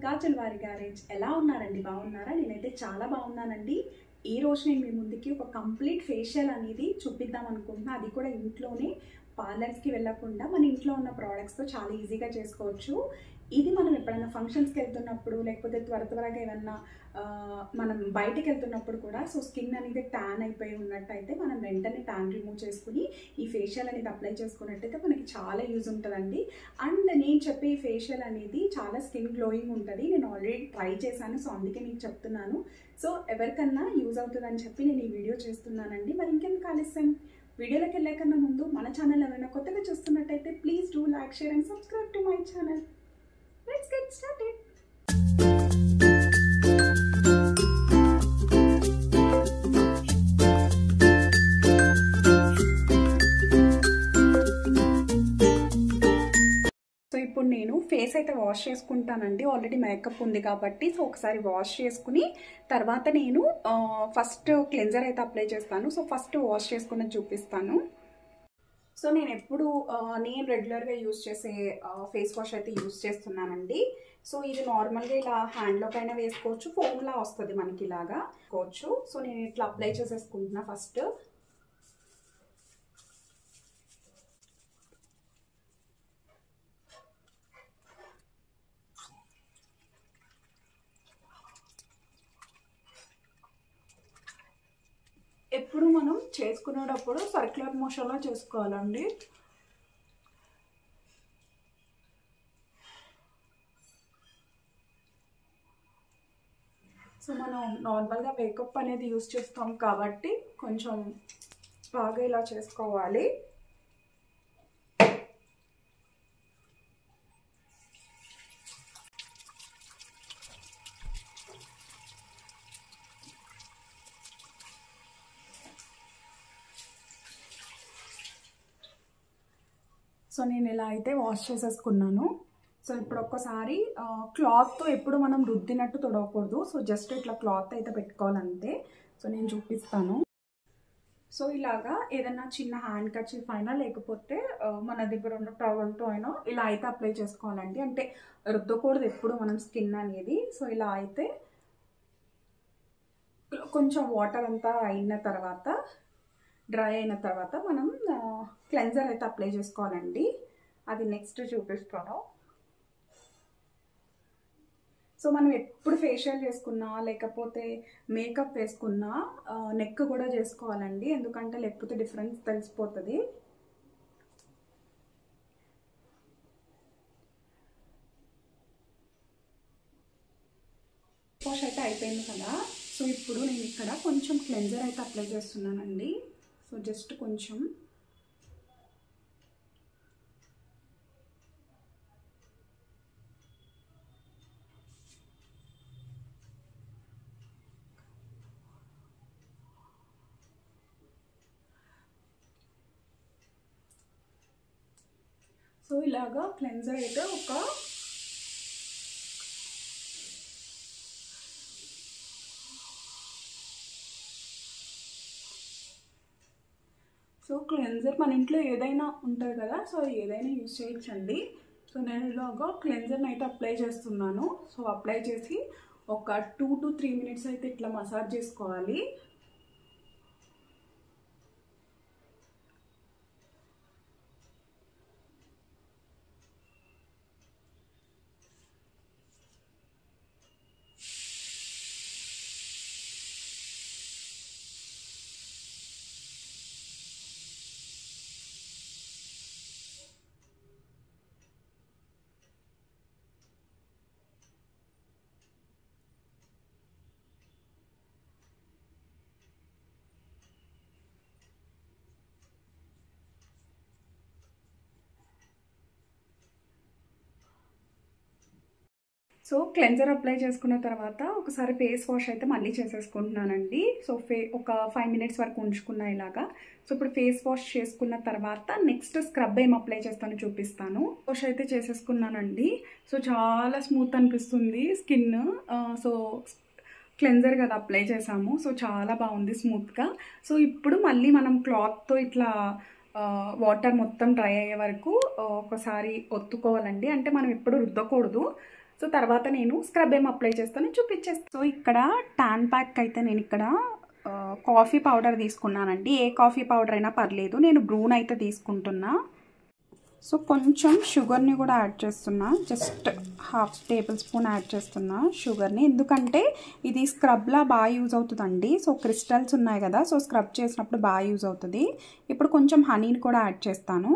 కాజల్ వారి గ్యారేజ్. ఎలా ఉన్నారండి? బాగున్నారా? నేనైతే చాలా బాగున్నానండి. ఈ రోజు నేను మీ ముందుకి ఒక కంప్లీట్ ఫేషియల్ అనేది చూపిద్దాం అనుకుంటున్నా. అది కూడా ఇంట్లోనే, పార్లర్స్కి వెళ్ళకుండా మన ఇంట్లో ఉన్న ప్రోడక్ట్స్తో చాలా ఈజీగా చేసుకోవచ్చు. ఇది మనం ఎప్పుడైనా ఫంక్షన్స్కి వెళ్తున్నప్పుడు, లేకపోతే త్వరగా ఏమన్నా మనం బయటకు వెళ్తున్నప్పుడు కూడా స్కిన్ అనేది ట్యాన్ అయిపోయి ఉన్నట్టయితే మనం వెంటనే ట్యాన్ రిమూవ్ చేసుకుని ఈ ఫేషియల్ అనేది అప్లై చేసుకున్నట్టయితే మనకి చాలా యూజ్ ఉంటుందండి. అండ్ నేను చెప్పే ఈ ఫేషియల్ అనేది చాలా స్కిన్ గ్లోయింగ్ ఉంటుంది. నేను ఆల్రెడీ ట్రై చేశాను, సో అందుకే మీకు చెప్తున్నాను. సో ఎవరికన్నా యూజ్ అవుతుందని చెప్పి నేను ఈ వీడియో చేస్తున్నానండి. మరి ఇంకెందుకు ఆలస్యం, వీడియోలోకి వెళ్ళేకన్నా ముందు మన ఛానల్ ఎవరైనా కొత్తగా చూస్తున్నట్టయితే please do like, share and subscribe to my channel. Let's get started. So ఇప్పుడు నేను ఫేస్ అయితే వాష్ చేసుకుంటానండి. ఆల్రెడీ మేకప్ ఉంది కాబట్టి సో ఒకసారి వాష్ చేసుకుని తర్వాత నేను ఫస్ట్ క్లెన్జర్ అయితే అప్లై చేస్తాను. సో ఫస్ట్ వాష్ చేసుకున్నది చూపిస్తాను. సో నేను ఎప్పుడు నేను రెగ్యులర్గా యూజ్ చేసే ఫేస్ వాష్ అయితే యూజ్ చేస్తున్నానండి. సో ఇది నార్మల్గా ఇలా హ్యాండ్లో పైన వేసుకోవచ్చు, ఫోమ్లా వస్తుంది మనకి, ఇలాగా వేసుకోవచ్చు. సో నేను ఇట్లా అప్లై చేసేసుకుంటున్నా ఫస్ట్. ఎప్పుడు మనం చేసుకునేటప్పుడు సర్క్యులర్ మోషన్లో చేసుకోవాలండి. సో మనం నార్మల్గా మేకప్ అనేది యూజ్ చేస్తాం కాబట్టి కొంచెం బాగా ఇలా చేసుకోవాలి. సో నేను ఇలా అయితే వాష్ చేసేసుకున్నాను. సో ఇప్పుడు ఒక్కసారి క్లాత్తో ఎప్పుడు మనం రుద్దినట్టు తొడవకూడదు. సో జస్ట్ ఇట్లా క్లాత్ అయితే పెట్టుకోవాలంతే. సో నేను చూపిస్తాను. సో ఇలాగా ఏదైనా చిన్న హ్యాండ్ కర్చీఫ్ అయినా లేకపోతే మన దగ్గర ఉన్న టవల్తో అయినా ఇలా అయితే అప్లై చేసుకోవాలండి. అంటే రుద్దకూడదు ఎప్పుడు మనం స్కిన్ అనేది. సో ఇలా అయితే కొంచెం వాటర్ అంతా అయిన తర్వాత, డ్రై అయిన తర్వాత మనం క్లెన్జర్ అయితే అప్లై చేసుకోవాలండి. అది నెక్స్ట్ చూపిస్తాను. సో మనం ఎప్పుడు ఫేషియల్ చేసుకున్నా లేకపోతే మేకప్ వేసుకున్నా నెక్ కూడా చేసుకోవాలండి. ఎందుకంటే లేకపోతే డిఫరెన్స్ తెలిసిపోతుంది. వాష్ అయితే అయిపోయింది కదా. సో ఇప్పుడు నేను ఇక్కడ కొంచెం క్లెన్జర్ అయితే అప్లై చేస్తున్నానండి. సో జస్ట్ కొంచెం. సో ఇలాగా క్లెన్జర్ అయితే సో క్లెన్జర్ మన ఇంట్లో ఏదైనా ఉంటుంది కదా, సో ఏదైనా యూజ్ చేయొచ్చండి. సో నేను ఇలాగా క్లెన్జర్ని అయితే అప్లై చేస్తున్నాను. సో అప్లై చేసి ఒక 2 to 3 minutes అయితే ఇట్లా మసాజ్ చేసుకోవాలి. సో క్లెన్జర్ అప్లై చేసుకున్న తర్వాత ఒకసారి ఫేస్ వాష్ అయితే మళ్ళీ చేసేసుకుంటున్నానండి. సో ఒక 5 minutes వరకు ఉంచుకున్నా ఇలాగా. సో ఇప్పుడు ఫేస్ వాష్ చేసుకున్న తర్వాత నెక్స్ట్ స్క్రబ్ ఏం అప్లై చేస్తానో చూపిస్తాను. వాష్ అయితే చేసేసుకున్నానండి. సో చాలా స్మూత్ అనిపిస్తుంది స్కిన్. సో క్లెన్జర్ కదా అప్లై చేసాము, సో చాలా బాగుంది స్మూత్గా. సో ఇప్పుడు మళ్ళీ మనం క్లాత్తో ఇట్లా వాటర్ మొత్తం డ్రై అయ్యే వరకు ఒకసారి ఒత్తుకోవాలండి. అంటే మనం ఎప్పుడు రుద్దకూడదు. సో తర్వాత నేను స్క్రబ్ ఏం అప్లై చేస్తానో చూపించేస్తాను. సో ఇక్కడ ట్యాన్ ప్యాక్ అయితే నేను ఇక్కడ కాఫీ పౌడర్ తీసుకున్నానండి. ఏ కాఫీ పౌడర్ అయినా పర్లేదు, నేను బ్రూన్ అయితే తీసుకుంటున్నా. సో కొంచెం షుగర్ని కూడా యాడ్ చేస్తున్నా, just half table spoon add చేస్తున్నా షుగర్ని, ఎందుకంటే ఇది స్క్రబ్లా బాగా యూజ్ అవుతుందండి. సో క్రిస్టల్స్ ఉన్నాయి కదా, సో స్క్రబ్ చేసినప్పుడు బాగా యూజ్ అవుతుంది. ఇప్పుడు కొంచెం హనీని కూడా యాడ్ చేస్తాను.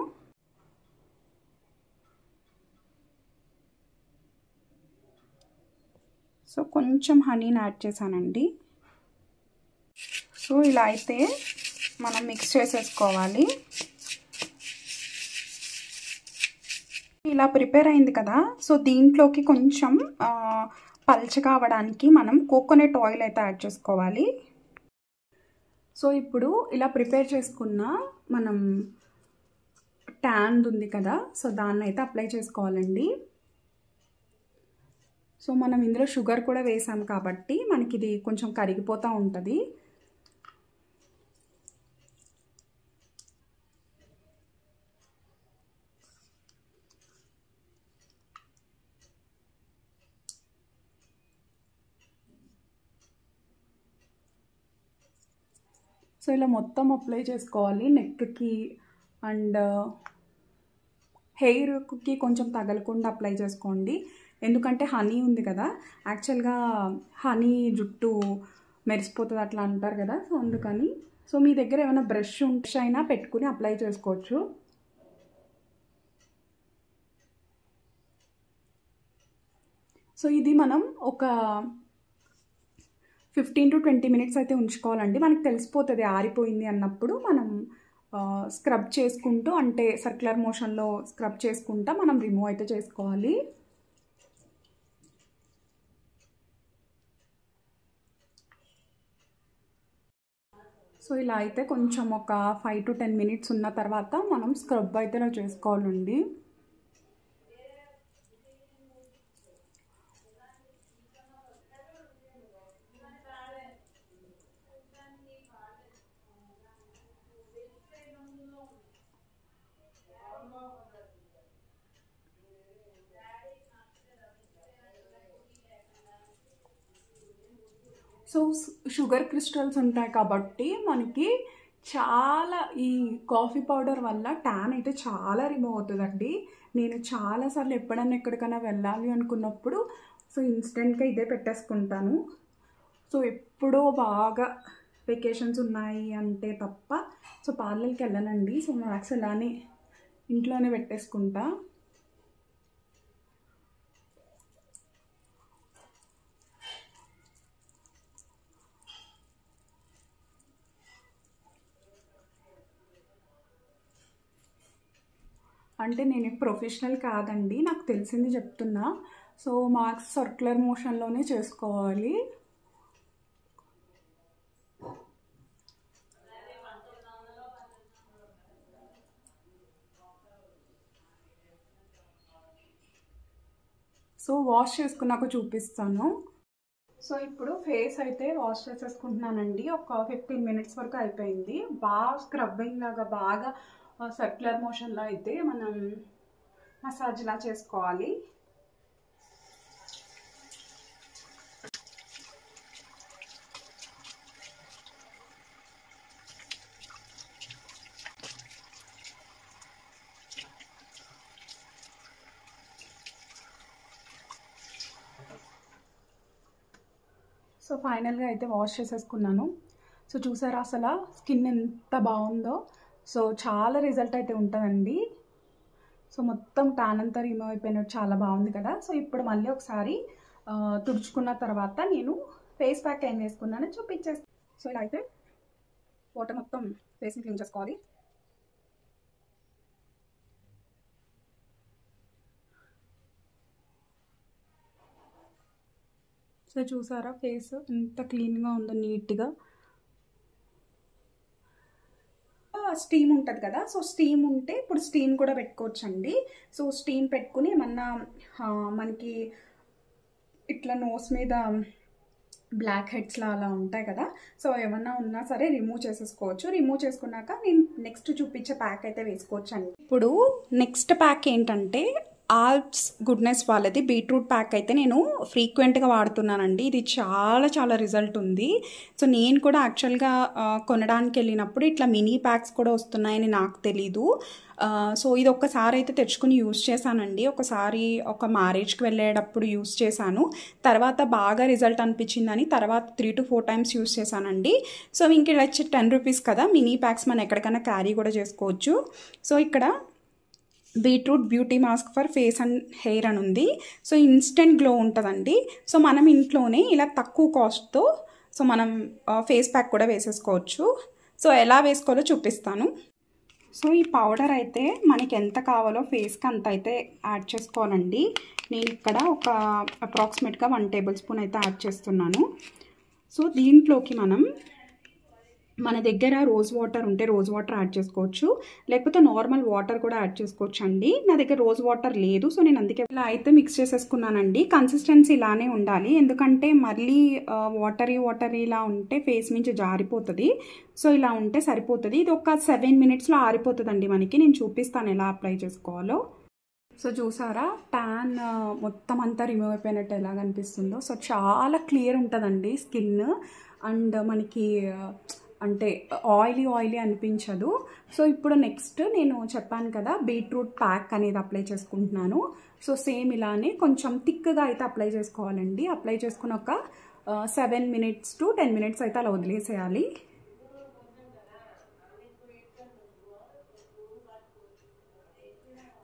సో కొంచెం హనీని యాడ్ చేశానండి. సో ఇలా అయితే మనం మిక్స్ చేసేసుకోవాలి. ఇలా ప్రిపేర్ అయింది కదా, సో దీంట్లోకి కొంచెం పల్చగా అవ్వడానికి మనం కోకోనట్ ఆయిల్ అయితే యాడ్ చేసుకోవాలి. సో ఇప్పుడు ఇలా ప్రిపేర్ చేసుకున్న మనం ట్యాన్ ఉంది కదా, సో దాన్ని అయితే అప్లై చేసుకోవాలండి. సో మనం ఇందులో షుగర్ కూడా వేసాం కాబట్టి మనకి ఇది కొంచెం కరిగిపోతూ ఉంటుంది. సో ఇలా మొత్తం అప్లై చేసుకోవాలి నెక్కి అండ్ హెయిర్కి కొంచెం తగలకుండా అప్లై చేసుకోండి, ఎందుకంటే హనీ ఉంది కదా, యాక్చువల్గా హనీ జుట్టు మెరిసిపోతుంది అట్లా అంటారు కదా, సో అందుకని. సో మీ దగ్గర ఏమైనా బ్రష్ అయినా పెట్టుకుని అప్లై చేసుకోవచ్చు. సో ఇది మనం ఒక 15 to 20 minutes అయితే ఉంచుకోవాలండి. మనకు తెలిసిపోతుంది ఆరిపోయింది అన్నప్పుడు మనం స్క్రబ్ చేసుకుంటూ, అంటే సర్క్యులర్ మోషన్లో స్క్రబ్ చేసుకుంటూ మనం రిమూవ్ అయితే చేసుకోవాలి. సో ఇలా అయితే కొంచెం ఒక 5 to 10 minutes ఉన్న తర్వాత మనం స్క్రబ్ అయితే చేసుకోవాలండి. సో షుగర్ క్రిస్టల్స్ ఉంటాయి కాబట్టి మనకి చాలా ఈ కాఫీ పౌడర్ వల్ల ట్యాన్ అయితే చాలా రిమూవ్ అవుతుందండి. నేను చాలాసార్లు ఎప్పుడన్నా ఎక్కడికైనా వెళ్ళాలి అనుకున్నప్పుడు సో ఇన్స్టెంట్గా ఇదే పెట్టేసుకుంటాను. సో ఎప్పుడో బాగా వెకేషన్స్ ఉన్నాయి అంటే తప్ప సో పార్లర్కి వెళ్ళానండి. సో మ్యాక్స్ ఇలానే ఇంట్లోనే పెట్టేసుకుంటా. అంటే నేను ప్రొఫెషనల్ కాదండి, నాకు తెలిసింది చెప్తున్నా. సో మార్క్స్ సర్క్యులర్ మోషన్లోనే చేసుకోవాలి. సో వాష్ చేసుకున్నాక చూపిస్తాను. సో ఇప్పుడు ఫేస్ అయితే వాష్ చేసేసుకుంటున్నానండి. ఒక 15 minutes వరకు అయిపోయింది. బాగా స్క్రబ్బింగ్ లాగా బాగా సర్క్యులర్ మోషన్లో అయితే మనం మసాజ్లా చేసుకోవాలి. సో ఫైనల్గా అయితే వాష్ చేసేసుకున్నాను. సో చూసారా అసలు స్కిన్ ఎంత బాగుందో. సో చాలా రిజల్ట్ అయితే ఉంటుందండి. సో మొత్తం ట్యాన్ అంతా రిమూవ్ అయిపోయినట్టు చాలా బాగుంది కదా. సో ఇప్పుడు మళ్ళీ ఒకసారి తుడుచుకున్న తర్వాత నేను ఫేస్ ప్యాక్ ఏం వేసుకున్నానో చూపించేస్తాను. సో ఇలా అయితే వాటర్ మొత్తం ఫేస్ని క్లీన్ చేసుకోవాలి. సో చూసారా ఫేస్ ఎంత క్లీన్గా ఉందో, నీట్గా. స్టీమ్ ఉంటుంది కదా, సో స్టీమ్ ఉంటే ఇప్పుడు స్టీమ్ కూడా పెట్టుకోవచ్చండి. సో స్టీమ్ పెట్టుకుని ఏమన్నా మనకి ఇట్లా నోస్ మీద బ్లాక్ హెడ్స్లా అలా ఉంటాయి కదా, సో ఏమన్నా ఉన్నా సరే రిమూవ్ చేసేసుకోవచ్చు. రిమూవ్ చేసుకున్నాక నేను నెక్స్ట్ చూపించే ప్యాక్ అయితే వేసుకోవచ్చు అండి. ఇప్పుడు నెక్స్ట్ ప్యాక్ ఏంటంటే ఆల్ప్స్ గుడ్నెస్ వాళ్ళది బీట్రూట్ ప్యాక్ అయితే నేను ఫ్రీక్వెంట్గా వాడుతున్నానండి. ఇది చాలా చాలా రిజల్ట్ ఉంది. సో నేను కూడా యాక్చువల్గా కొనడానికి వెళ్ళినప్పుడు ఇట్లా మినీ ప్యాక్స్ కూడా వస్తున్నాయని నాకు తెలీదు. సో ఇది ఒక్కసారి అయితే తెచ్చుకుని యూస్ చేశానండి. ఒకసారి ఒక మ్యారేజ్కి వెళ్ళేటప్పుడు యూస్ చేశాను. తర్వాత బాగా రిజల్ట్ అనిపించిందని తర్వాత 3 to 4 times యూస్ చేశానండి. సో ఇంక ఇలా 10 రూపీస్ కదా, మినీ ప్యాక్స్ మనం ఎక్కడికైనా క్యారీ కూడా చేసుకోవచ్చు. సో ఇక్కడ beetroot beauty mask for face and hair అని ఉంది. సో ఇన్స్టెంట్ గ్లో ఉంటుందండి. సో మనం ఇంట్లోనే ఇలా తక్కువ కాస్ట్తో సో మనం ఫేస్ ప్యాక్ కూడా వేసేసుకోవచ్చు. సో ఎలా వేసుకోవాలో చూపిస్తాను. సో ఈ పౌడర్ అయితే మనకి ఎంత కావాలో ఫేస్కి అంత అయితే యాడ్ చేసుకోవాలండి. నేను ఇక్కడ ఒక అప్రాక్సిమేట్గా 1 tablespoon అయితే యాడ్ చేస్తున్నాను. సో దీంట్లోకి మన దగ్గర రోజ్ వాటర్ ఉంటే రోజ్ వాటర్ యాడ్ చేసుకోవచ్చు, లేకపోతే నార్మల్ వాటర్ కూడా యాడ్ చేసుకోవచ్చు అండి. నా దగ్గర రోజ్ వాటర్ లేదు, సో నేను అందుకే ఇలా అయితే మిక్స్ చేసేసుకున్నానండి. కన్సిస్టెన్సీ ఇలానే ఉండాలి, ఎందుకంటే మళ్ళీ వాటరీ ఇలా ఉంటే ఫేస్ నుంచి జారిపోతుంది. సో ఇలా ఉంటే సరిపోతుంది. ఇది ఒక 7 minutesలో ఆరిపోతుందండి మనకి. నేను చూపిస్తాను ఎలా అప్లై చేసుకోవాలో. సో చూసారా ట్యాన్ మొత్తం అంతా రిమూవ్ అయిపోయినట్టు ఎలా కనిపిస్తుందో. సో చాలా క్లియర్ ఉంటుందండి స్కిన్, అండ్ మనకి అంటే ఆయిలీ అనిపించదు. సో ఇప్పుడు నెక్స్ట్ నేను చెప్పాను కదా బీట్రూట్ ప్యాక్ అనేది అప్లై చేసుకుంటున్నాను. సో సేమ్ ఇలానే కొంచెం థిక్గా అయితే అప్లై చేసుకోవాలండి. అప్లై చేసుకుని ఒక 7 minutes to 10 minutes అయితే అలా వదిలేసేయాలి.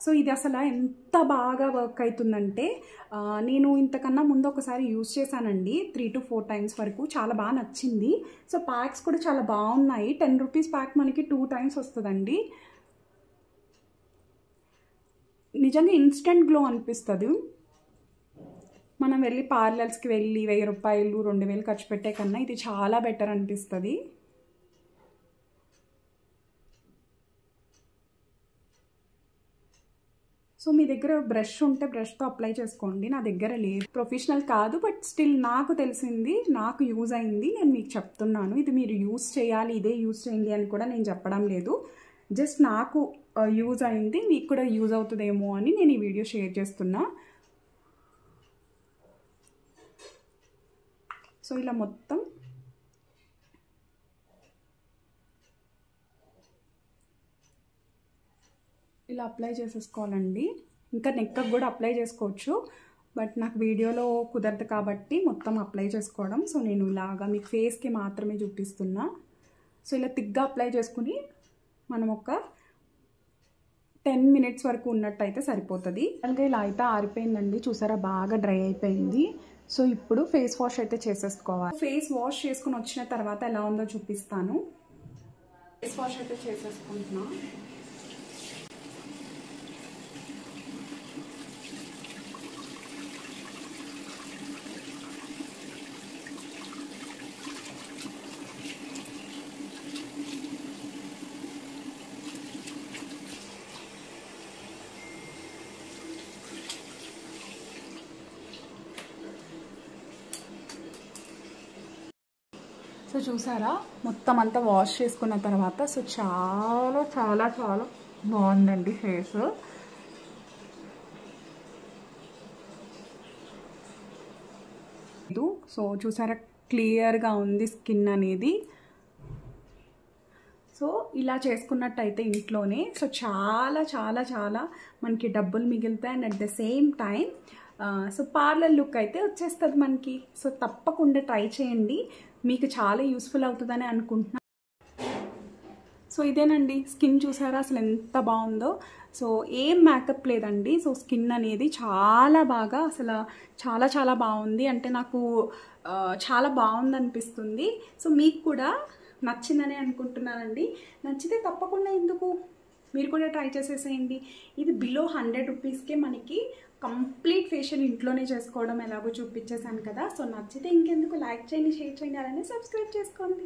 సో ఇది అసలు ఎంత బాగా వర్క్ అవుతుందంటే నేను ఇంతకన్నా ముందు ఒకసారి యూజ్ చేశానండి 3 to 4 times వరకు. చాలా బాగా నచ్చింది. సో ప్యాక్స్ కూడా చాలా బాగున్నాయి. 10 rupees ప్యాక్ మనకి 2 times వస్తుందండి. నిజంగా ఇన్స్టెంట్ గ్లో అనిపిస్తుంది. మనం వెళ్ళి పార్లర్స్కి వెళ్ళి 1000 రూపాయలు 2000 ఖర్చు పెట్టే కన్నా ఇది చాలా బెటర్ అనిపిస్తుంది. సో మీ దగ్గర బ్రష్ ఉంటే బ్రష్తో అప్లై చేసుకోండి. నా దగ్గర లేదు, ప్రొఫెషనల్ కాదు, బట్ స్టిల్ నాకు తెలిసింది, నాకు యూజ్ అయింది, నేను మీకు చెప్తున్నాను. ఇది మీరు యూజ్ చేయాలి, ఇదే యూజ్ చేయండి అని కూడా నేను చెప్పడం లేదు. జస్ట్ నాకు యూజ్ అయింది, మీకు కూడా యూజ్ అవుతుందేమో అని నేను ఈ వీడియో షేర్ చేస్తున్నా. సో ఇలా మొత్తం ఇలా అప్లై చేసేసుకోవాలండి. ఇంకా నెక్కి కూడా అప్లై చేసుకోవచ్చు, బట్ నాకు వీడియోలో కుదరదు కాబట్టి మొత్తం అప్లై చేసుకోవడం. సో నేను ఇలాగా మీకు ఫేస్కి మాత్రమే చూపిస్తున్నా. సో ఇలా థిక్గా అప్లై చేసుకుని మనం ఒక 10 minutes వరకు ఉన్నట్టయితే సరిపోతుంది. అలాగే ఇలా అయితే ఆరిపోయిందండి. చూసారా బాగా డ్రై అయిపోయింది. సో ఇప్పుడు ఫేస్ వాష్ అయితే చేసేసుకోవాలి. ఫేస్ వాష్ చేసుకుని వచ్చిన తర్వాత ఎలా ఉందో చూపిస్తాను. ఫేస్ వాష్ అయితే చేసేసుకుంటున్నా. సో చూసారా మొత్తం అంతా వాష్ చేసుకున్న తర్వాత సో చాలా చాలా చాలా బాగుందండి ఫేస్. సో చూసారా క్లియర్గా ఉంది స్కిన్ అనేది. సో ఇలా చేసుకున్నట్టయితే ఇంట్లోనే సో చాలా చాలా చాలా మనకి డబ్బులు మిగులుతాయి, and at the same time so parlour look అయితే వచ్చేస్తుంది మనకి. సో తప్పకుండా ట్రై చేయండి, మీకు చాలా యూస్ఫుల్ అవుతుందని అనుకుంటున్నాను. సో ఇదేనండి స్కిన్ చూసారా అసలు ఎంత బాగుందో. సో ఏం మేకప్ లేదండి. సో స్కిన్ అనేది చాలా బాగా అసలు చాలా చాలా బాగుంది. అంటే నాకు చాలా బాగుంది అనిపిస్తుంది. సో మీకు కూడా నచ్చిందని అనుకుంటున్నానండి. నచ్చితే తప్పకుండా ఎందుకు మీరు కూడా ట్రై చేసేసేయండి. ఇది బిలో 100 రూపీస్కే మనకి కంప్లీట్ ఫేషియల్ ఇంట్లోనే చేసుకోవడం ఎలాగో చూపించేశాను కదా. సో నచ్చితే ఇంకెందుకు లైక్ చేయండి, షేర్ చేయండి, అలానే సబ్స్క్రైబ్ చేసుకోండి.